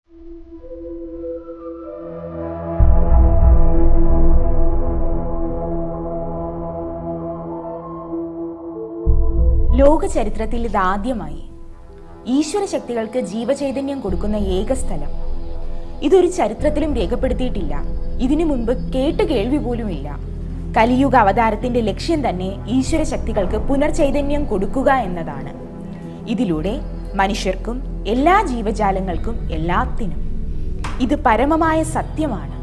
ലോക ചരിത്രത്തിൽ ഇതാദ്യമായി ഈശ്വര ശക്തികൾക്ക് ജീവചൈതന്യം കൊടുക്കുന്ന ഏക സ്ഥലം. ഇതൊരു ചരിത്രത്തിലും രേഖപ്പെടുത്തിയിട്ടില്ല. ഇതിനു മുൻപ് കേട്ട് കേൾവി പോലുമില്ല. കലിയുഗ അവതാരത്തിന്റെ ലക്ഷ്യം തന്നെ ഈശ്വര ശക്തികൾക്ക് പുനർചൈതന്യം കൊടുക്കുക എന്നതാണ്. ഇതിലൂടെ മനുഷ്യർക്കും എല്ലാ ജീവജാലങ്ങൾക്കും എല്ലാത്തിനും. ഇത് പരമമായ സത്യമാണ്.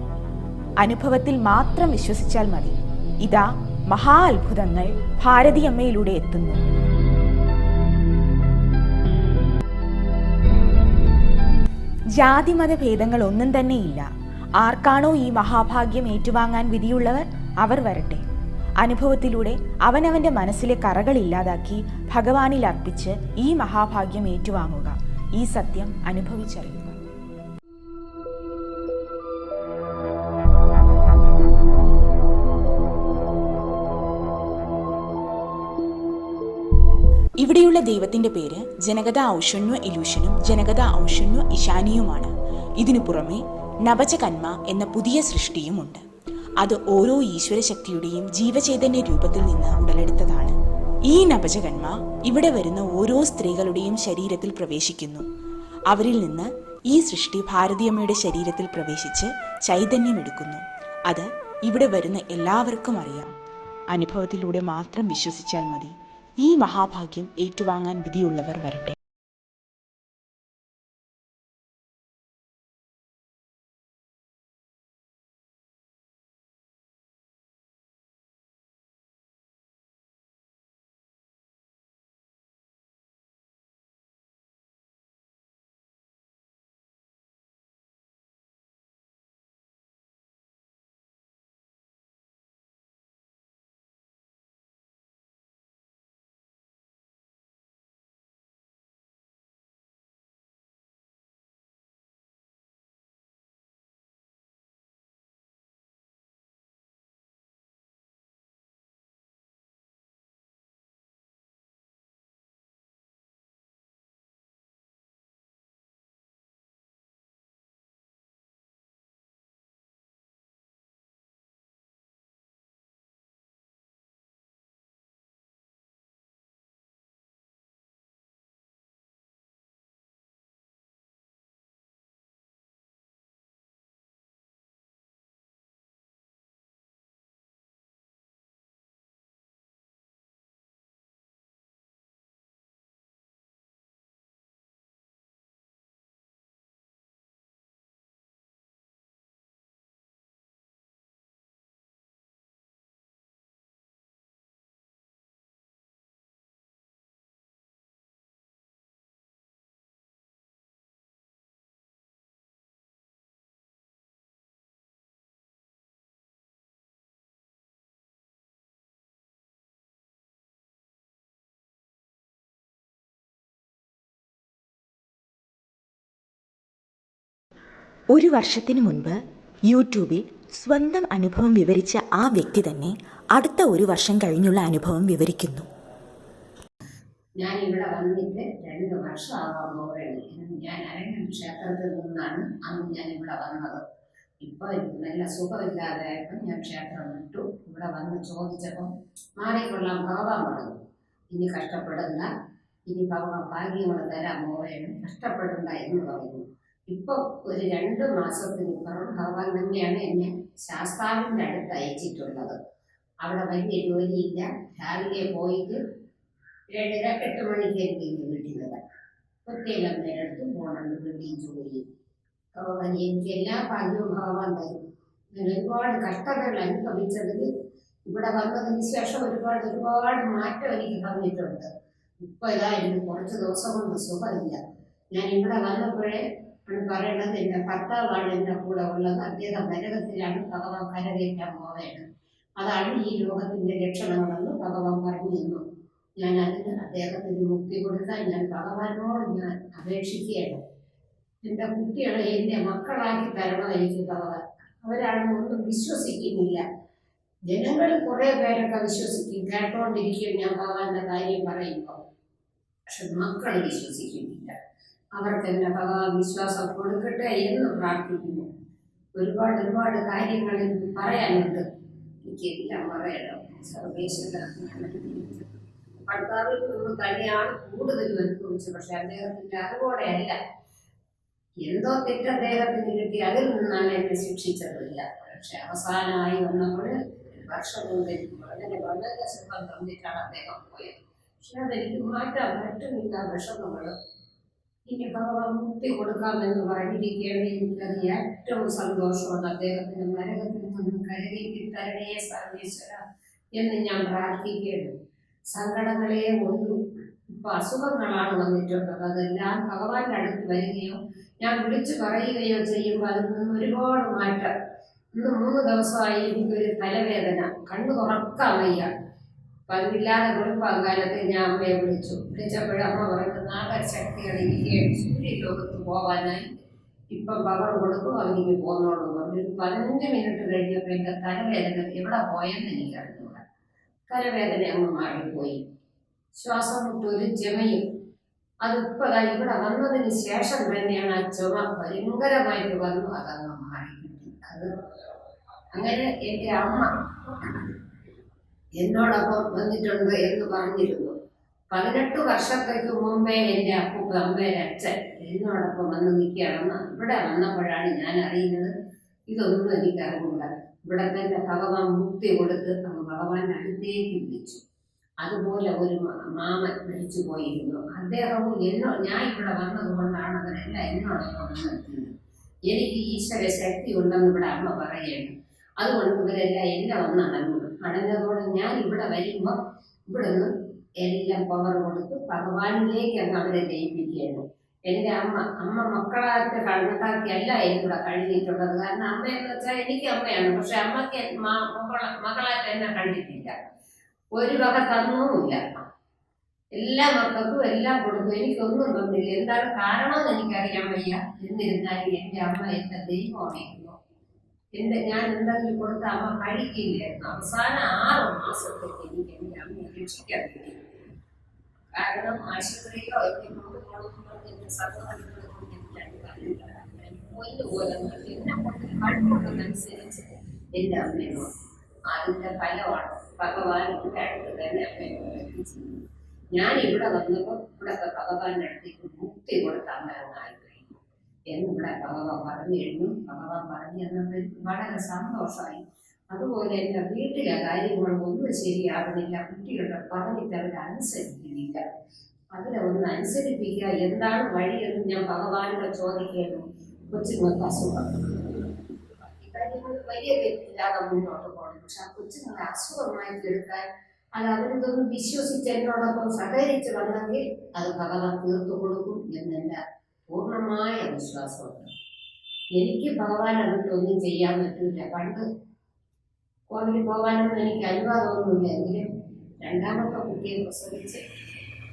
അനുഭവത്തിൽ മാത്രം വിശ്വസിച്ചാൽ മതി. ഇതാ മഹാ അത്ഭുതങ്ങൾ ഭാരതിയമ്മയിലൂടെ എത്തുന്നു. ജാതിമത ഭേദങ്ങൾ ഒന്നും തന്നെയില്ല. ആർക്കാണോ ഈ മഹാഭാഗ്യം ഏറ്റുവാങ്ങാൻ വിധിയുള്ളവർ അവർ വരട്ടെ. അനുഭവത്തിലൂടെ അവനവന്റെ മനസ്സിലെ കറകൾ ഇല്ലാതാക്കി ഭഗവാനിൽ അർപ്പിച്ച് ഈ മഹാഭാഗ്യം ഏറ്റുവാങ്ങുക. ഈ സത്യം അനുഭവിച്ചറിയുക. ഇവിടെയുള്ള ദൈവത്തിന്റെ പേര് ജനകത ഔഷണ്വ ഇലൂഷനും ജനകത ഔഷണ്വ ഇശാനിയുമാണ്. ഇതിനു പുറമെ നവചകന്മ എന്ന പുതിയ സൃഷ്ടിയുമുണ്ട്. അത് ഓരോ ഈശ്വരശക്തിയുടെയും ജീവചൈതന്യ രൂപത്തിൽ നിന്ന് ഉടലെടുത്തതാണ്. ഈ നവചകന്മ ഇവിടെ വരുന്ന ഓരോ സ്ത്രീകളുടെയും ശരീരത്തിൽ പ്രവേശിക്കുന്നു. അവരിൽ നിന്ന് ഈ സൃഷ്ടി ഭാരതിയമ്മയുടെ ശരീരത്തിൽ പ്രവേശിച്ച് ചൈതന്യമെടുക്കുന്നു. അത് ഇവിടെ വരുന്ന എല്ലാവർക്കും അറിയാം. അനുഭവത്തിലൂടെ മാത്രം വിശ്വസിച്ചാൽ മതി. ഈ മഹാഭാഗ്യം ഏറ്റുവാങ്ങാൻ വിധിയുള്ളവർ വരട്ടെ. ഒരു വർഷത്തിന് മുൻപ് യൂട്യൂബിൽ സ്വന്തം അനുഭവം വിവരിച്ച ആ വ്യക്തി തന്നെ അടുത്ത ഒരു വർഷം കഴിഞ്ഞുള്ള അനുഭവം വിവരിക്കുന്നു. ഞാൻ ഇവിടെ വന്നിട്ട് 2 വർഷമാകാൻ പോവുകയാണ്. ഞാൻ അരങ്ങൽ ക്ഷേത്രത്തിൽ നിന്നാണ് അന്ന് ഞാൻ ഇവിടെ വന്നത്. ഇപ്പോൾ നല്ല സുഖമില്ലാതായപ്പോൾ ഞാൻ ക്ഷേത്രം വിട്ടു. ഇവിടെ വന്ന് ചോദിച്ചപ്പോൾ മാറിക്കൊള്ളാൻ ഭഗവാൻ പറഞ്ഞു, ഇനി കഷ്ടപ്പെടണ്ട, ഇനി ഭഗവാൻ ഭാഗ്യങ്ങൾ തരാൻ പോവുകയാണ്, കഷ്ടപ്പെടണ്ട എന്ന് പറഞ്ഞു. ഇപ്പോൾ ഒരു 2 മാസത്തിനിപ്പുറം ഭഗവാൻ തന്നെയാണ് എന്നെ ശാസ്താവിൻ്റെ അടുത്ത് അയച്ചിട്ടുള്ളത്. അവിടെ വലിയ ജോലിയില്ല. രാവിലെ പോയിട്ട് 7-8 മണിക്ക് എനിക്ക് വീട്ടിൽ വരാം. ഒറ്റയെല്ലാം നേരെടുത്ത് പോകണമെന്ന് വീട്ടിൽ ജോലി. ഭഗവാൻ എനിക്ക് എല്ലാ ഭാഗ്യവും ഭഗവാൻ തരും. ഞാൻ ഒരുപാട് കഷ്ടതകൾ അനുഭവിച്ചതിൽ ഇവിടെ വന്നതിന് ശേഷം ഒരുപാട് മാറ്റം എനിക്ക് തന്നിട്ടുണ്ട്. ഇപ്പോൾ ഇതായിരുന്നു കുറച്ച് ദിവസം കൊണ്ട് സുഖമില്ല. ഞാൻ ഇവിടെ വന്നപ്പോഴേ പറയണത് എൻ്റെ ഭർത്താവാണ് എൻ്റെ കൂടെ ഉള്ളത്. അദ്ദേഹം നരകത്തിലാണ്, ഭഗവാൻ കരകയറ്റാൻ പോവുകയാണ്. അതാണ് ഈ ലോകത്തിൻ്റെ ലക്ഷണങ്ങളെന്ന് ഭഗവാൻ പറഞ്ഞു തന്നു. ഞാൻ അതിന് അദ്ദേഹത്തിന് മുക്തി കൊടുക്കാൻ ഞാൻ ഭഗവാനോട് ഞാൻ അപേക്ഷിക്കുകയാണ്. എൻ്റെ കുട്ടികളെ എൻ്റെ മക്കളാക്കി തരണം എനിക്ക് ഭഗവാൻ. അവരാണ് ഒന്നും വിശ്വസിക്കുന്നില്ല. ജനങ്ങൾ കുറേ പേരൊക്കെ വിശ്വസിക്കും, കേട്ടോണ്ടിരിക്കും ഞാൻ ഭഗവാന്റെ കാര്യം പറയുമ്പോൾ. പക്ഷെ മക്കൾ വിശ്വസിക്കുന്നില്ല. അവർക്ക് എൻ്റെ ഭഗവാൻ വിശ്വാസം കൊടുക്കട്ടെ എന്ന് പ്രാർത്ഥിക്കുന്നു. ഒരുപാട് ഒരുപാട് കാര്യങ്ങൾ എനിക്ക് പറയാനുണ്ട്. എനിക്കെല്ലാം പറയണം. സർവേശ്വര ഭർത്താവിൽ നിന്ന് തന്നെയാണ് കൂടുതൽ അനുഭവിച്ചത്. പക്ഷെ അദ്ദേഹത്തിൻ്റെ അറിവോടെ അല്ല, എന്തോ തെറ്റ് അദ്ദേഹത്തിന് കിട്ടി, അതിൽ നിന്നാണ് എന്നെ ശിക്ഷിച്ചതില്ല. പക്ഷെ അവസാനമായി വന്നപ്പോൾ വർഷം കൊണ്ട് വളരെ വളരെ സുഖം തന്നിട്ടാണ് അദ്ദേഹം പോയത്. പക്ഷെ അതെനിക്ക് മാറ്റാൻ പറ്റുന്നില്ല വിഷമങ്ങൾ. ഇനി ഭഗവാൻ മുക്തി കൊടുക്കാമെന്ന് പറഞ്ഞിരിക്കുകയാണ്. എനിക്കത് ഏറ്റവും സന്തോഷമാണ്. അദ്ദേഹത്തിന് നരകത്തിൽ നിന്ന് കരകയറ്റി തരണേ സർവേശ്വര എന്ന് ഞാൻ പ്രാർത്ഥിക്കുകയാണ്. സങ്കടങ്ങളെ ഒന്നും ഇപ്പൊ അസുഖങ്ങളാണ് വന്നിട്ടുള്ളത്. അതെല്ലാം ഭഗവാന്റെ അടുത്ത് വരികയോ ഞാൻ വിളിച്ചു പറയുകയോ ചെയ്യുമ്പോൾ അതിൽ നിന്ന് ഒരുപാട് മാറ്റം. ഇന്ന് 3 ദിവസമായി എനിക്കൊരു തലവേദന, കണ്ണു തുറക്കാൻ വയ്യ. പതിവില്ലാതെ വെളുപ്പാങ്കാലത്ത് ഞാൻ അമ്മയെ വിളിച്ചപ്പോഴും അമ്മ പറയുന്നത് നാഗശക്തികൾ ഇരിക്കുകയാണ്, സൂര്യലോകത്ത് പോകാനായി ഇപ്പം പവർ കൊടുക്കും, അവനിക്ക് പോന്നോളൂ പറഞ്ഞു. ഒരു 15 മിനിറ്റ് കഴിഞ്ഞപ്പോൾ എൻ്റെ തലവേദന എവിടെ പോയെന്ന് എനിക്കറിഞ്ഞൂട. തലവേദന അങ്ങ് മാറിപ്പോയി. ശ്വാസം മുട്ടൊരു ചുമയും. അതിപ്പോൾ ഇവിടെ വന്നതിന് ശേഷം തന്നെയാണ് ആ ചുമ ഭയങ്കരമായിട്ട് വന്നു, അതങ്ങ് മാറി. അത് അങ്ങനെ എൻ്റെ അമ്മ എന്നോടൊപ്പം വന്നിട്ടുണ്ട് എന്ന് പറഞ്ഞിരുന്നു. 18 വർഷത്തേക്ക് മുമ്പേ എൻ്റെ അമ്മയുടെ അച്ഛൻ എന്നോടൊപ്പം വന്ന് നിൽക്കുകയാണെന്ന് ഇവിടെ വന്നപ്പോഴാണ് ഞാൻ അറിയുന്നത്. ഇതൊന്നും എനിക്കറിഞ്ഞൂട. ഇവിടെ തന്നെ ഭഗവാൻ മുക്തി കൊടുത്ത് അങ്ങ് ഭഗവാന്റെ അടുത്തേക്ക് വിളിച്ചു. അതുപോലെ ഒരു മാമൻ മരിച്ചു പോയിരുന്നു. അദ്ദേഹവും ഞാൻ ഇവിടെ വന്നതുകൊണ്ടാണ് അവരെല്ലാം എന്നോടൊപ്പം വന്നെത്തിയത്. എനിക്ക് ഈശ്വര ശക്തി ഉണ്ടെന്ന് ഇവിടെ അമ്മ പറയുകയാണ്. അതുകൊണ്ട് ഇവരെല്ലാം എന്നെ അടഞ്ഞതോടെ ഞാൻ ഇവിടെ വരുമ്പോൾ ഇവിടുന്ന് എല്ലാം പവർ കൊടുത്ത് ഭഗവാനിലേക്ക് അങ്ങ് അവരെ ലയിപ്പിക്കുകയാണ്. എൻ്റെ അമ്മ മക്കളായിട്ട് കണക്കാക്കിയല്ല എന്നിവിടെ കഴിഞ്ഞിട്ടുള്ളത്. കാരണം അമ്മയെന്ന് വെച്ചാൽ എനിക്ക് അമ്മയാണ്, പക്ഷെ അമ്മയ്ക്ക് മകളായിട്ട് എന്നെ കണ്ടിട്ടില്ല. ഒരു വക തന്നുമില്ല. എല്ലാ മക്കൾക്കും എല്ലാം കൊടുത്തു, എനിക്കൊന്നും തന്നില്ല. എന്താണ് കാരണമെന്ന് എനിക്കറിയാൻ വയ്യ. എന്നിരുന്നാലും എൻ്റെ അമ്മ എൻ്റെ ദൈവമായിരുന്നു. ഞാൻ എന്തെങ്കിലും കൊടുത്ത അമ്മ കഴിക്കില്ലായിരുന്നു. അവസാന 6 മാസത്തേക്ക് എനിക്ക് എൻ്റെ അമ്മയെ രക്ഷിക്കാൻ കഴിയും. കാരണം ആശുപത്രിയിലോ എൻ്റെ സഹോദരനുസരിച്ച് എൻ്റെ അമ്മയോ അതിൻ്റെ ഫലമാണ് ഭഗവാന്റെ അടുത്ത് തന്നെ അമ്മയെ. ഞാൻ ഇവിടെ വന്നപ്പോൾ ഇവിടത്തെ ഭഗവാന്റെ അടുത്തേക്ക് മുക്തി കൊടുത്ത അമ്മയെന്നായി കഴിഞ്ഞു എന്നിവിടെ ഭഗവാൻ പറഞ്ഞു കഴിഞ്ഞു. ഭഗവാൻ പറഞ്ഞു തന്നപ്പോൾ വളരെ സന്തോഷമായി. അതുപോലെ എൻ്റെ വീട്ടിലെ കാര്യങ്ങളൊന്നും ശരിയാകുന്നില്ല. കുട്ടികളുടെ പറഞ്ഞിട്ട് അവരനുസരിക്കുന്നില്ല. അതിനെ ഒന്ന് അനുസരിപ്പിക്കുക, എന്താണ് വഴിയെന്ന് ഞാൻ ഭഗവാനോട് ചോദിക്കുന്നു. കൊച്ചുങ്ങൾക്ക് അസുഖം, കാര്യങ്ങൾ വലിയ തെറ്റില്ലാതെ മുന്നോട്ട് പോകണം. പക്ഷെ ആ കൊച്ചുങ്ങളെ അസുഖമായി തീർക്കാൻ അത് അവരിതൊന്നും വിശ്വസിച്ച് എന്നോടൊപ്പം സഹകരിച്ച് വന്നെങ്കിൽ അത് ഭഗവാൻ തീർത്തു കൊടുക്കും എന്നെൻ്റെ പൂർണ്ണമായ വിശ്വാസമുണ്ട്. എനിക്ക് ഭഗവാൻ അതിട്ടൊന്നും ചെയ്യാൻ പറ്റില്ല. പണ്ട് കോവിലിൽ പോകാനൊന്നും എനിക്ക് അനുവാദമൊന്നുമില്ല. എങ്കിലും 2ാമത്തെ കുട്ടിയെ പ്രസവിച്ച്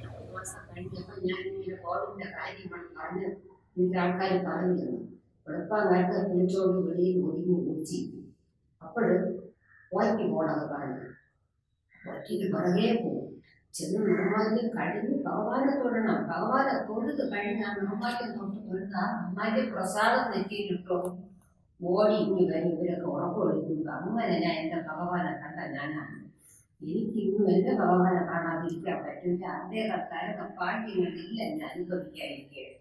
1 മാസം കഴിഞ്ഞപ്പോൾ ഞാനിങ്ങനെ കോവിലിൻ്റെ കാര്യങ്ങൾ പറഞ്ഞ് എനിക്ക് ആൾക്കാർ പറഞ്ഞിരുന്നു. വെളുപ്പാങ്കാലത്ത് കുളിച്ചോണ്ട് വെളിയിൽ ഒതുങ്ങി കുടിച്ച് അപ്പോൾ ഓറ്റി പോണത് പറഞ്ഞു. ഒറ്റയ്ക്ക് പുറകെ പോകും. ചെന്ന് നിർമ്മാല്യം കഴിഞ്ഞ് ഭഗവാനെ തൊഴണം. ഭഗവാനെ തൊഴുത് കഴിഞ്ഞാൽ നിർമ്മാല്യം തൊഴുന്ന നിർമ്മാല്യ പ്രസാദം നെറ്റിയിലിട്ടോ ഓടി ഇനി വരും. ഇവരൊക്കെ ഉറപ്പൊഴിക്കുന്നു. അങ്ങനെ ഞാൻ എൻ്റെ ഭഗവാനെ കണ്ട ഞാനാണ്. എനിക്കിന്നും എൻ്റെ ഭഗവാനെ കാണാതിരിക്കാൻ പറ്റില്ല. അദ്ദേഹം തരുന്ന ഭാഗ്യങ്ങളില്ല ഞാൻ അനുഭവിക്കാതിരിക്കുകയാണ്.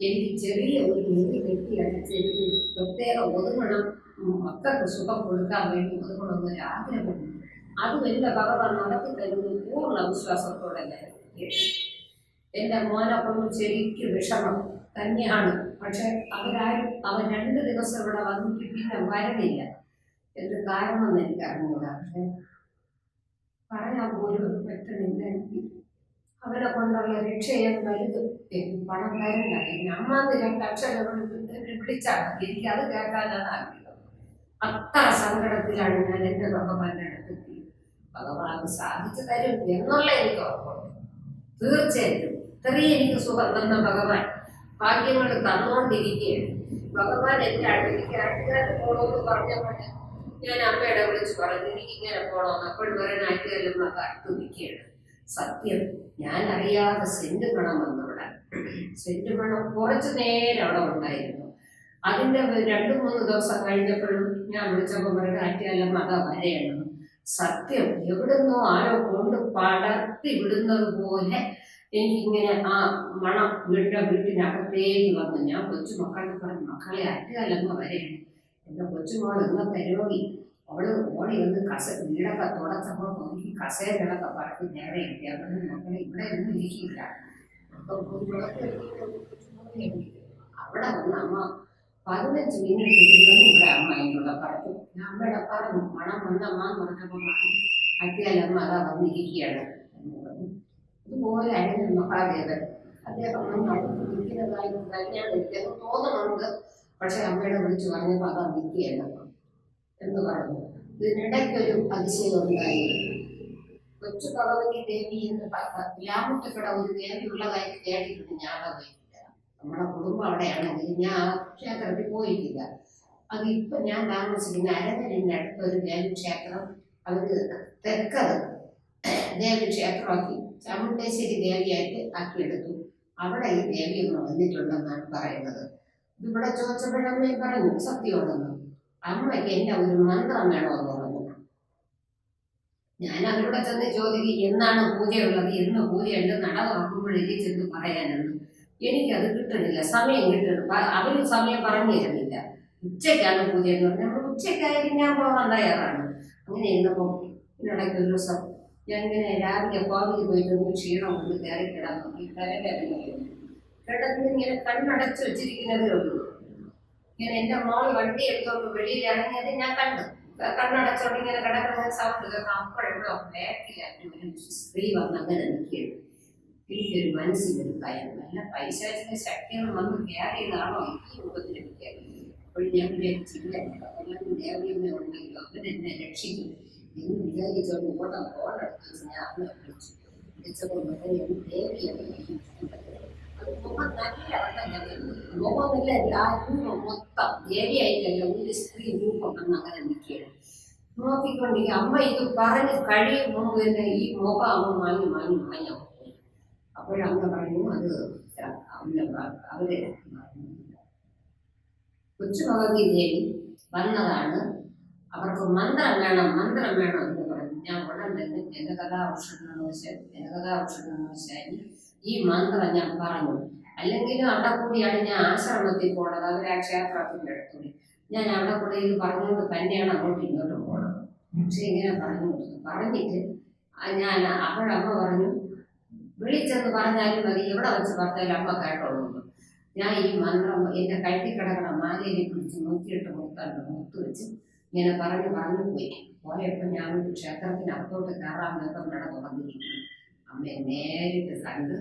എനിക്ക് ചെറിയ ഒരു മുറി കെട്ടിയടിച്ച് എനിക്ക് പ്രത്യേകം ഒതുങ്ങണം, മക്കൾക്ക് സുഖം കൊടുക്കാൻ വേണ്ടി ഒതുങ്ങണമെന്നൊരു ആഗ്രഹമുണ്ട്. അതും എൻ്റെ ഭഗവാൻ നടത്തി തരുന്നത് പൂർണ്ണ വിശ്വാസത്തോടെ ഞാൻ എൻ്റെ മോനെ കൊണ്ട് ശരിക്കും വിഷമം തന്നെയാണ്. പക്ഷെ അവൻ 2 ദിവസം ഇവിടെ വന്നിട്ട് പിന്നെ വരണില്ല. എന്ത് കാരണമെന്ന് എനിക്ക് അറിഞ്ഞൂടാ. പക്ഷെ പറയാൻ പോലും പറ്റണില്ല. എനിക്ക് അവരെ കൊണ്ടുള്ള രക്ഷയെന്ന് വലുത്. എനിക്ക് പണം തരണ്ട. എന്നെ അമ്മാന്ന് 2 അക്ഷരം വിളിച്ചാൽ മതി. എനിക്ക് അത് കേൾക്കാനാണ് ആഗ്രഹം. അത്ര സങ്കടത്തിലാണ് ഞാൻ എൻ്റെ ഭഗവാന്റെ അടുത്തെത്തി. ഭഗവാൻ സാധിച്ചു തരും എന്നുള്ള എനിക്ക് ഉറപ്പുണ്ട്. തീർച്ചയായിട്ടും ഇത്രയും എനിക്ക് സുഖം തന്ന ഭഗവാൻ ഭാഗ്യങ്ങൾ തന്നുകൊണ്ടിരിക്കുകയാണ്. ഭഗവാൻ എൻ്റെ അടുത്തേക്ക് ആറ്റുകാരിൽ പോകണമെന്ന് പറഞ്ഞപ്പോൾ ഞാൻ അമ്മയുടെ വിളിച്ച് പറഞ്ഞു എനിക്കിങ്ങനെ പോകണമെന്ന്. അപ്പോൾ പറയുന്ന ആറ്റുകാരിലൊക്കെ അടുത്ത് നിൽക്കുകയാണ്. സത്യം ഞാൻ അറിയാതെ സെന്റ് മണം വന്നവിടെ. സെന്റ് മണം കുറച്ചു നേരം അവിടെ ഉണ്ടായിരുന്നു. അതിന്റെ 2-3 ദിവസം കഴിഞ്ഞപ്പോഴും ഞാൻ വിളിച്ചപ്പോൾ പറയുന്നത് ആറ്റിയാലും അതാ വരെയാണ്. സത്യം എവിടുന്നോ ആരോ കൊണ്ട് പടർത്തി വിടുന്നത് പോലെ എനിക്കിങ്ങനെ ആ മണം വീട്ടിനകത്തേക്ക് വന്നു. ഞാൻ കൊച്ചുമക്കളുടെ പറഞ്ഞു, മക്കളെ ആറ്റുകാലമ്മ വരെയാണ്. എൻ്റെ കൊച്ചുമോൾ ഇന്നത്തെ രോഗി. അവള് ഓടി വന്ന് വീടൊക്കെ തുടച്ചപ്പോൾ നോക്കി കസേരകളൊക്കെ പറക്കി നേരെ എത്തി. അവിടെ മക്കളെ ഇവിടെ ഒന്നും ഇരിക്കില്ല. അവിടെ വന്ന് അമ്മ 15 മിനിറ്റ് ഇരുന്നെന്ന് ഇവിടെ അമ്മ എന്നോട് പറഞ്ഞു. ഞാൻ അമ്മയുടെ പറഞ്ഞു മണം വന്നമ്മ എന്ന് പറഞ്ഞപ്പോൾ അത്യാലമ്മ അതാ വന്നിരിക്കുകയാണ് എന്ന് പറഞ്ഞു. ഇതുപോലെ ആയിരുന്നു മഹാദേവൻ. അദ്ദേഹം ഇരിക്കുന്നതായിട്ട് തന്നെയാണ് എനിക്കത് തോന്നുന്നുണ്ട്. പക്ഷെ അമ്മയുടെ വിളിച്ച് പറഞ്ഞപ്പോൾ അതാ നിൽക്കുകയല്ല എന്ന് പറഞ്ഞു. ഇതിനിടയ്ക്കൊരു അതിശയം ഉണ്ടായി. കൊച്ചു ഭഗവതി ദേവി എന്ന് ഗ്രാമത്തിൽക്കട ഒരു ദേവി ഉള്ളതായിട്ട് കേട്ടിട്ടുണ്ട്. ഞാൻ പോയിട്ടില്ല. നമ്മുടെ കുടുംബം അവിടെയാണെങ്കിൽ ഞാൻ ആ ക്ഷേത്രത്തിൽ പോയിട്ടില്ല. അതിപ്പോ ഞാൻ താമസിക്കുന്ന അരങ്ങലിന്റെ അടുത്ത ഒരു ദേവീക്ഷേത്രം അവര് തെക്കത് ദേവീക്ഷേത്രമാക്കി ചാമുണ്ടേശ്വരി ദേവിയായിട്ട് ആക്കിയെടുത്തു. അവിടെ ഈ ദേവി ഒന്ന് വന്നിട്ടുണ്ടെന്നാണ് പറയുന്നത്. ഇവിടെ ചോദിച്ചപ്പോഴമ്മയും പറഞ്ഞു സത്യമുണ്ടെന്ന്. അമ്മയ്ക്ക് എന്റെ ഒരു മന്ത്രം വേണമെന്ന് പറഞ്ഞു. ഞാൻ അവരോട് ചെന്ന് ചോദിക്കും എന്നാണ് പൂജയുള്ളത്, എന്ന് പൂജയുണ്ട്, നട തുറക്കുമ്പോഴേക്ക് ചെന്ന് പറയാനെന്ന്. എനിക്കത് കിട്ടണില്ല, സമയം കിട്ടണം. അവര് സമയം പറഞ്ഞു തരുന്നില്ല. ഉച്ചയ്ക്കാണ് പൂജ എന്ന് പറഞ്ഞാൽ നമ്മൾ ഉച്ചയ്ക്കായാലും ഞാൻ പോകാൻ തയ്യാറാണ്. അങ്ങനെ ഇരുന്നപ്പോൾ ഇതിനിടയ്ക്ക് ഒരു ദിവസം ഞാൻ ഇങ്ങനെ രാവിലെ കോവിൽ പോയിട്ട് ക്ഷീണം കൊണ്ട് കയറി കിടന്നു. ഈ കിടന്ന് ഇങ്ങനെ കണ്ണടച്ച് വെച്ചിരിക്കുന്നതേ ഉള്ളൂ. ഇങ്ങനെ എൻ്റെ മോൾ വണ്ടി എടുത്തോണ്ട് വെളിയിൽ ഇറങ്ങിയത് ഞാൻ കണ്ടു. കണ്ണടച്ചോണ്ട് ഇങ്ങനെ കിടക്കുന്ന സൗണ്ട് കേൾക്കാം. അപ്പോഴെവിടെ ബാക്കിലായിട്ട് ഒരു സ്ത്രീ വന്ന് അങ്ങനെ നിൽക്കുകയാണ്. എനിക്കൊരു മനസ്സിലൊരു ഭയം, നല്ല പൈശാചിക ശക്തികൾ വന്ന് കയറിയതാണോ ഈ രൂപത്തിൽ എനിക്ക്. അപ്പോഴും ഞാൻ വിചാരിച്ചില്ല, എല്ലാവരും ദേവീയമ്മ ഉണ്ടെങ്കിലും അവരെന്നെ രക്ഷിക്കും എന്ന് വിചാരിച്ചോണ്ട് ഇവിടെ ഫോണെടുത്ത് ഞാൻ അമ്മ വിളിച്ചു. വിളിച്ചപ്പോൾ ദേവിയമ്മ മുഖം നല്ല മുഖമല്ല, ആ രൂപം മൊത്തം ദേവിയായിട്ടല്ല, ഒരു സ്ത്രീ രൂപം വന്ന് അങ്ങനെ നിൽക്കുകയാണ്. നോക്കിക്കൊണ്ടിരിക്കുക. അമ്മ ഇത് പറഞ്ഞ് കഴിയും മുമ്പ് തന്നെ ഈ മുഖം അമ്മ മാഞ്ഞു. അപ്പോഴമ്മ പറഞ്ഞു അത് അവര് കൊച്ചു ഭഗവതി ദേവി വന്നതാണ്, അവർക്ക് മന്ത്രം വേണം എന്ന് പറഞ്ഞു. ഞാൻ ഉടൻ തന്നെ ജനകഥാ ഔഷധശാലി ഈ മന്ത്രം ഞാൻ പറഞ്ഞു. അല്ലെങ്കിലും അവിടെ കൂടിയാണ് ഞാൻ ആശ്രമത്തിൽ പോണത്. അവർ ആ ക്ഷേത്രത്തിൻ്റെ അടുത്തൂടെ ഞാൻ അവിടെ കൂടെ ഇത് പറഞ്ഞുകൊണ്ട് തന്നെയാണ് അങ്ങോട്ടും ഇങ്ങോട്ടും പോണത്. പക്ഷെ ഇങ്ങനെ പറഞ്ഞിട്ട് ഞാൻ അപ്പോഴമ്മ പറഞ്ഞു വിളിച്ചെന്ന് പറഞ്ഞാലും മതി, എവിടെ വെച്ച് പറഞ്ഞാലും അമ്മ കേട്ടോളൂ. ഞാൻ ഈ മന്ത്രം എൻ്റെ കഴുത്തിക്കിടക്കണ മാലയിൽ പിടിച്ച് 108 മുത്ത് വെച്ച് ഇങ്ങനെ പറഞ്ഞു പോയപ്പോൾ ഞാൻ ഒരു ക്ഷേത്രത്തിനകത്തോട്ട് കയറാൻ നേരം നടന്നു വന്നിരിക്കുന്നു. അമ്മയെ നേരിട്ട് കണ്ട്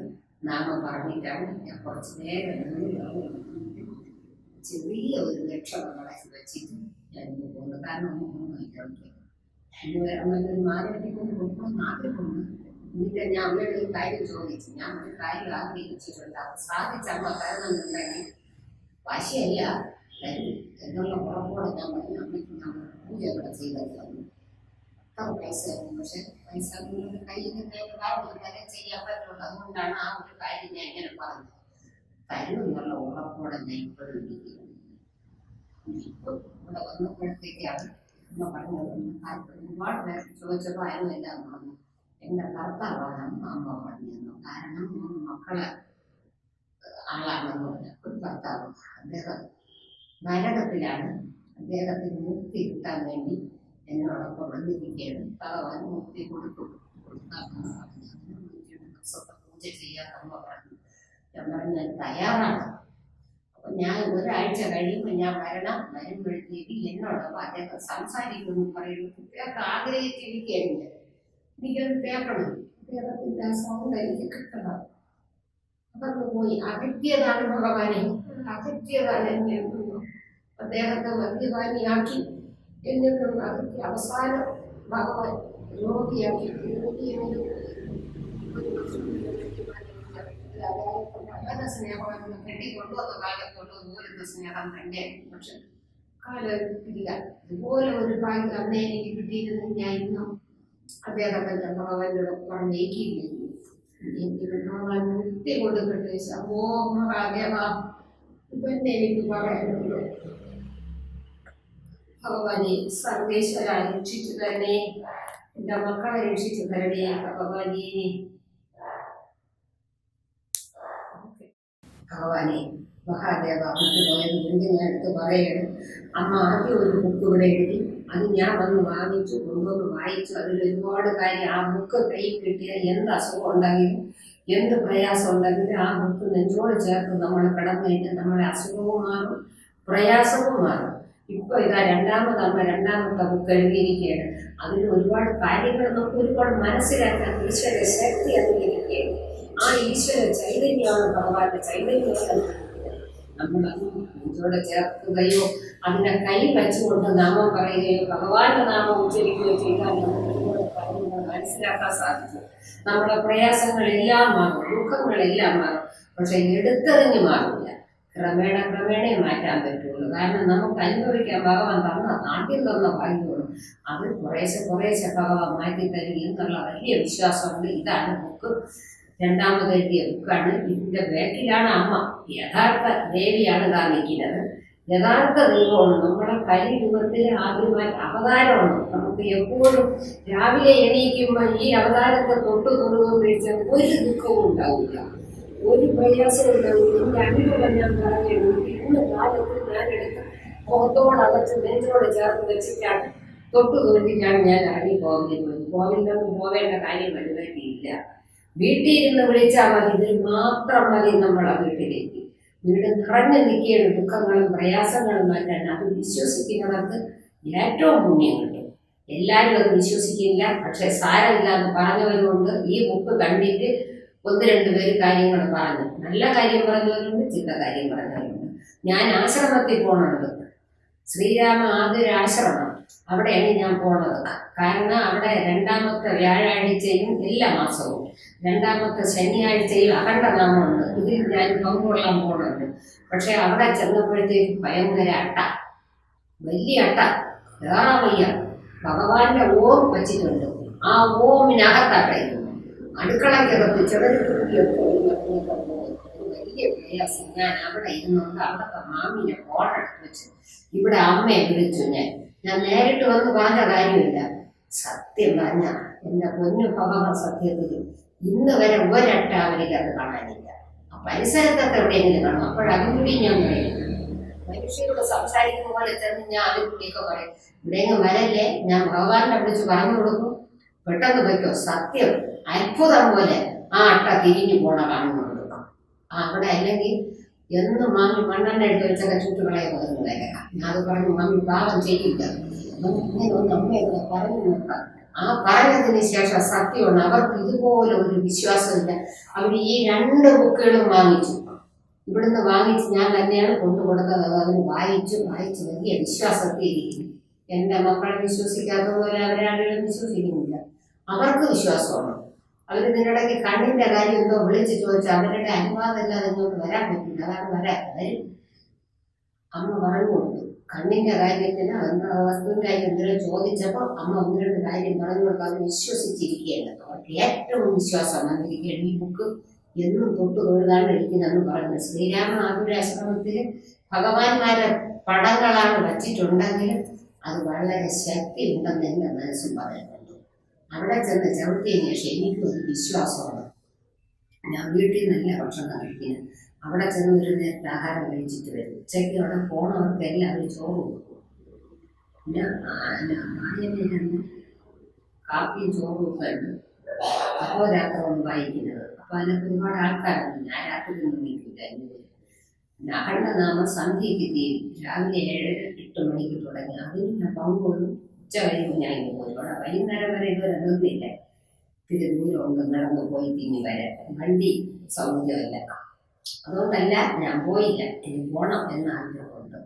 നാമം പറഞ്ഞിട്ടാണ് ഞാൻ കുറച്ച് നേരം ചെറിയ ഒരു ലക്ഷണം നടക്കി വെച്ചിട്ട് ഞാൻ ഇന്ന് പോകുന്നത്. കാരണം ഒന്നും അമ്മയൊരു മാല കെട്ടിക്കൊണ്ട് കൊടുക്കണമെന്ന് ആഗ്രഹമുണ്ട്. എന്നിട്ട് ഞാൻ അമ്മയുടെ ഒരു കാര്യം ചോദിച്ചു. ഞാൻ ഒരു കാര്യം ആഗ്രഹിച്ചിട്ടുണ്ട്, അത് സാധിച്ചമ്മ തരണമെന്നുണ്ടെങ്കിൽ വാശിയല്ല തരും എന്നുള്ള ഉറപ്പോടെ ഞാൻ പറഞ്ഞു. അമ്മയ്ക്ക് നമ്മൾ പൂജ ഇവിടെ ചെയ്തത് തന്നു. അത്ര പൈസ ആയിരുന്നു. പക്ഷെ പൈസ കയ്യിൽ നിന്ന് വരെ ചെയ്യാൻ പറ്റുള്ളൂ. അതുകൊണ്ടാണ് ആ ഒരു കാര്യം ഞാൻ ഇങ്ങനെ പറഞ്ഞത്. തരും എന്നുള്ള ഉറപ്പോടെ ഞാൻ ഇപ്പോഴും ഇരിക്കുന്നു. ഇപ്പൊ ഇവിടെ വന്നപ്പോഴത്തേക്കാണ് അമ്മ പറഞ്ഞത്. ഒരുപാട് പേർ ചോദിച്ചപ്പോൾ ആരുമെല്ലാം പറഞ്ഞു എൻ്റെ ഭർത്താവാണ് അമ്മ പറഞ്ഞിരുന്നു. കാരണം 3 മക്കളെ ആളാണെന്ന് പറഞ്ഞ ഒരു ഭർത്താവ്. അദ്ദേഹം നരകത്തിലാണ്. അദ്ദേഹത്തിന് മുക്തി കിട്ടാൻ വേണ്ടി എന്നോടൊപ്പം വന്നിരിക്കുകയാണ്. ഭഗവാൻ മുക്തി കൊടുക്കും. പൂജ ചെയ്യാൻ അമ്മ പറഞ്ഞു. ഞാൻ പറഞ്ഞു ഞാൻ തയ്യാറാണ്. അപ്പൊ ഞാൻ ഒരാഴ്ച കഴിയുമ്പോൾ ഞാൻ വരുമ്പോഴത്തേക്ക് എന്നോടൊപ്പം അദ്ദേഹം സംസാരിക്കുമെന്ന് പറയുന്നത് കുട്ടികൾക്ക് ആഗ്രഹിച്ചിരിക്കുകയാണ്. എനിക്കത് കേൾക്കണം. അദ്ദേഹത്തിൻ്റെ ആ സൗണ്ട് എനിക്ക് കിട്ടണം. അതൊന്ന് പോയി അകറ്റിയതാണ് ഭഗവാനെ, അകറ്റിയതാണ് എന്നെ. അദ്ദേഹത്തെ മദ്യപാനിയാക്കി എന്നിട്ടും അകറ്റി അവസാനം ഭഗവാൻ രോഗിയാക്കി. വളരെ സ്നേഹം കെട്ടിക്കൊണ്ടുവന്ന കാലത്തോട് ദൂരത്തെ സ്നേഹം തന്നെ. പക്ഷെ കാലം ഇല്ല. ഇതുപോലെ ഒരു ഭാഗ്യം അന്നേ എനിക്ക് കിട്ടിയിരുന്നു. ഞാൻ ഇന്നും അദ്ദേഹത്തെ ഭഗവാനോട് പറഞ്ഞേക്കില്ല ഭഗവാൻ മുക്തി കൊടുക്കട്ടെ. ശംഭോ മഹാദേവ. ഇതന്നെ എനിക്ക് പറയാനുള്ളൂ. ഭഗവാനെ സർവേശ്വര രക്ഷിച്ചു തന്നെ, എന്റെ മക്കളെ രക്ഷിച്ചു തരണേ ഭഗവാനെ. ഭഗവാനെ മഹാദേവ, വിട്ടുപോയത് കൊണ്ട് ഞാൻ എടുത്ത് പറയണം. അമ്മ ആദ്യം ഒരു ബുക്ക് ഇവിടെ എഴുതി, അത് ഞാൻ വന്ന് വാങ്ങിച്ചു, കൊണ്ടുവന്ന് വായിച്ചു. അതിൽ ഒരുപാട് കാര്യം, ആ ബുക്ക് കയ്യിൽ കിട്ടിയാൽ എന്ത് അസുഖം ഉണ്ടെങ്കിലും എന്ത് പ്രയാസം ഉണ്ടെങ്കിലും ആ ബുക്ക് നെഞ്ചോട് ചേർത്ത് നമ്മൾ കിടന്നു കഴിഞ്ഞാൽ നമ്മളെ അസുഖവും മാറും, പ്രയാസവും മാറും. ഇപ്പൊ ഇതാ രണ്ടാമത്തെ ബുക്ക് എഴുതിയിരിക്കുകയാണ്. അതിൽ ഒരുപാട് കാര്യങ്ങൾ നമുക്ക് ഒരുപാട് മനസ്സിലാക്കാൻ ഈശ്വര ശക്തി അതിലിരിക്കുകയാണ്. ആ ഈശ്വര ചൈതന്യമാണ് ഭഗവാന്റെ ചൈതന്യം. നമ്മൾ നെഞ്ചോടെ ചേർക്കുകയോ അതിനെ കൈ വെച്ചുകൊണ്ട് നാമം പറയുകയോ ഭഗവാന്റെ നാമം ഉച്ചരിക്കുകയോ ചെയ്താൽ നമുക്ക് ഒരുപാട് കാര്യങ്ങൾ മനസ്സിലാക്കാൻ സാധിക്കും. നമ്മുടെ പ്രയാസങ്ങളെല്ലാം മാറും, ദുഃഖങ്ങളെല്ലാം മാറും. പക്ഷെ എടുത്തെറിഞ്ഞ് മാറില്ല. ക്രമേണ മാറ്റാൻ പറ്റുള്ളൂ. കാരണം നമുക്ക് അനുഭവിക്കാൻ ഭഗവാൻ ആദ്യം തന്ന ഭാഗ്യമാണ്. അത് കുറേശ്ശെ ഭഗവാൻ മാറ്റി തരും എന്നുള്ള വലിയ വിശ്വാസമുണ്ട്. ഇതാണ് ബുക്ക്, രണ്ടാമത് എഴുതിയ ബുക്കാണ്. ഇതിൻ്റെ ബാക്കിലാണ് അമ്മ. യഥാർത്ഥ ദേവിയാണ് ഇതാ നിൽക്കുന്നത്. യഥാർത്ഥ ദൈവമാണ്. നമ്മുടെ കലിയുഗത്തിൽ ആദ്യമായി അവതാരമാണ്. നമുക്ക് എപ്പോഴും രാവിലെ എണീക്കുമ്പോൾ ഈ അവതാരത്തെ തൊട്ട് കൊണ്ടുപോകുന്ന ഒരു ദുഃഖവും ഉണ്ടാവില്ല, ഒരു പ്രയാസവും ഉണ്ടാവില്ല. എൻ്റെ അനുഭവം ഞാൻ പറയുന്നു. ഇന്ന് കാലത്ത് ഞാനെടുത്ത് മുഖത്തോടകത്ത് നെഞ്ചോട് ചേർത്ത് വെച്ചിട്ടാണ് തൊട്ട് തൊഴിലിട്ടാണ് ഞാൻ ഇറങ്ങി പോകുന്നത്. കോവിലൊന്നും പോവേണ്ട കാര്യം വലുതായിട്ടില്ല. വീട്ടിൽ ഇരുന്ന് വിളിച്ചാൽ മതി, ഇതിൽ മാത്രം മതി നമ്മളെ വീട്ടിലേക്ക്. വീട് നിറഞ്ഞു നിൽക്കുകയാണ് ദുഃഖങ്ങളും പ്രയാസങ്ങളും മാറ്റാൻ. അത് വിശ്വസിക്കുന്നവർക്ക് ഏറ്റവും പുണ്യം കിട്ടും. എല്ലാവരും അത് വിശ്വസിക്കില്ല, പക്ഷെ സാരമില്ല എന്ന് പറഞ്ഞവരുമുണ്ട്. ഈ ബുക്ക് കണ്ടിട്ട് 1-2 പേര് കാര്യങ്ങൾ പറഞ്ഞു. നല്ല കാര്യം പറഞ്ഞവരുണ്ട്, ചില കാര്യം പറഞ്ഞവരുണ്ട്. ഞാൻ ആശ്രമത്തിൽ പോണത്, ശ്രീരാമ ആതുരാശ്രമം, അവിടെയാണ് ഞാൻ പോണത്. കാരണം അവിടെ രണ്ടാമത്തെ വ്യാഴാഴ്ചയും എല്ലാ മാസവും രണ്ടാമത്തെ ശനിയാഴ്ചയും അഖണ്ഡനാമമുണ്ട്. ഇതിൽ ഞാൻ പങ്കുകൊള്ളാൻ പോണുണ്ട്. പക്ഷെ അവിടെ ചെന്നപ്പോഴത്തേക്ക് ഭയങ്കര വലിയ വേറെ വയ്യ. ഭഗവാന്റെ ഓം വച്ചിട്ടുണ്ട്. ആ ഓമിനകത്തടയിരുന്നു. അടുക്കളക്കകത്ത് ചെറുകുട്ടിയൊക്കെ വലിയ പ്രയാസം. ഞാൻ അവിടെ ഇരുന്നുകൊണ്ട് അവിടുത്തെ മാമിനെ ഫോണെടുത്ത് വെച്ച് ഇവിടെ അമ്മയെ വിളിച്ചു. ഞാൻ നേരിട്ട് വന്ന് പറഞ്ഞ കാര്യമില്ല. സത്യം പറഞ്ഞ എൻ്റെ പൊന്നു ഭഗവാൻ സത്യത്തിൽ ഇന്ന് വരെ ഒരട്ട അവർക്ക് അത് കാണാനില്ല. ആ പരിസരത്തൊക്കെ എവിടെയെങ്കിലും കാണും. അപ്പോഴതുകൂടി ഞാൻ പറയും. മനുഷ്യരോട് സംസാരിക്കുന്ന പോലെ ചെന്ന് ഞാൻ അതിലൂടെയൊക്കെ പറയും, ഇവിടെയെങ്കിലും വരല്ലേ, ഞാൻ ഭഗവാനെ വിളിച്ച് പറഞ്ഞു കൊടുക്കും, പെട്ടെന്ന് വയ്ക്കോ. സത്യം അത്ഭുതം പോലെ ആ അട്ട തിരിഞ്ഞു പോണ കാണുന്നുണ്ട്. അവിടെ അല്ലെങ്കിൽ എന്ന് മാമി മണ്ണെണ്ണ എടുത്ത് വെച്ചൊക്കെ ചുറ്റുകളെ പകരുന്നതേക്കാം. ഞാൻ അത് പറഞ്ഞു, മാമി പാപം ചെയ്യില്ല, ഇങ്ങനെ ഒന്ന് അമ്മയൊക്കെ പറഞ്ഞു നോക്കാം. ആ പറഞ്ഞതിന് ശേഷം സത്യമാണ്. അവർക്ക് ഇതുപോലെ ഒരു വിശ്വാസമില്ല. അവർ ഈ 2 ബുക്കുകളും വാങ്ങിച്ചു. ഇവിടുന്ന് വാങ്ങിച്ച് ഞാൻ തന്നെയാണ് കൊണ്ടുകൊടുത്തത്. അതിന് വായിച്ച് വലിയ വിശ്വാസത്തിൽ ഇരിക്കുന്നു. എൻ്റെ മക്കളെ വിശ്വസിക്കാത്ത പോലെ അവരാരെയും വിശ്വസിക്കുന്നില്ല. അവർക്ക് വിശ്വാസമാണ്. അവർ ഇതിനിടയ്ക്ക് കണ്ണിൻ്റെ കാര്യം എന്തോ വിളിച്ച് ചോദിച്ചാൽ അവരുടെ അനുവാദം ഇല്ലാതെ ഇങ്ങോട്ട് വരാൻ പറ്റില്ല. അതാണ് വരും. അമ്മ പറഞ്ഞു കൊടുത്തു. കണ്ണിൻ്റെ കാര്യത്തിന് വസ്തുവിൻ്റെ കാര്യം എന്തെങ്കിലും ചോദിച്ചപ്പോൾ അമ്മ 1-2 കാര്യം പറഞ്ഞു കൊടുത്ത് അത് വിശ്വസിച്ചിരിക്കുകയാണ്. അവർക്ക് ഏറ്റവും വിശ്വാസം വന്നിരിക്കുകയാണ്. ഈ ബുക്ക് എന്നും തൊട്ട് തൊഴുതാണ് ഇരിക്കുന്നതെന്ന് പറഞ്ഞു. ശ്രീരാമ ആതുരാശ്രമത്തിൽ ഭഗവാന്മാരെ പടങ്ങളാണ് വച്ചിട്ടുണ്ടെങ്കിലും അത് വളരെ ശക്തി ഉണ്ടെന്ന് എൻ്റെ മനസ്സും പറയുന്നുണ്ട്. അവിടെ ചെന്ന് ചവിട്ടിയതിന് ശേഷം എനിക്കൊരു വിശ്വാസമാണ്. ഞാൻ വീട്ടിൽ നല്ല ഭക്ഷണം കഴിക്കുന്നത്. അവിടെ ചെന്ന് ഒരു നേരത്തെ ആഹാരം കഴിച്ചിട്ട് വരും. ഉച്ചയ്ക്ക് അവിടെ പോണവർക്ക് എല്ലാവരും ചോറ് കൊടുക്കും. പിന്നെ വായനയിലന്ന് കാപ്പിയും ചോറും ഒക്കെ ഉണ്ട്. അപ്പോൾ രാത്രിയാണ് വായിക്കുന്നത്. അപ്പോൾ അതിനൊക്കെ ഒരുപാട് ആൾക്കാരുണ്ട്. ഞാൻ രാത്രി ഒന്നും നിൽക്കില്ല. പിന്നെ അഖണ്ഡനാമ സന്ധ്യയ്ക്ക് തീരും. രാവിലെ 7-8 മണിക്ക് തുടങ്ങി. അതിന് ഞാൻ പങ്കുകൊള്ളും. ഉച്ച കഴിയുമ്പോൾ ഞാൻ ഇങ്ങനെ പോയി. അവിടെ വൈകുന്നേരം വരെ ഇതുവരെ നിന്നില്ല. ഇത്തിരി ദൂരമുണ്ട് നടന്നു പോയി തിങ്ങി വരാൻ. വണ്ടി സൗകര്യമല്ല. അതുകൊണ്ടല്ല ഞാൻ പോയില്ല. എനിക്ക് പോകണം എന്ന ആഗ്രഹമുണ്ട്.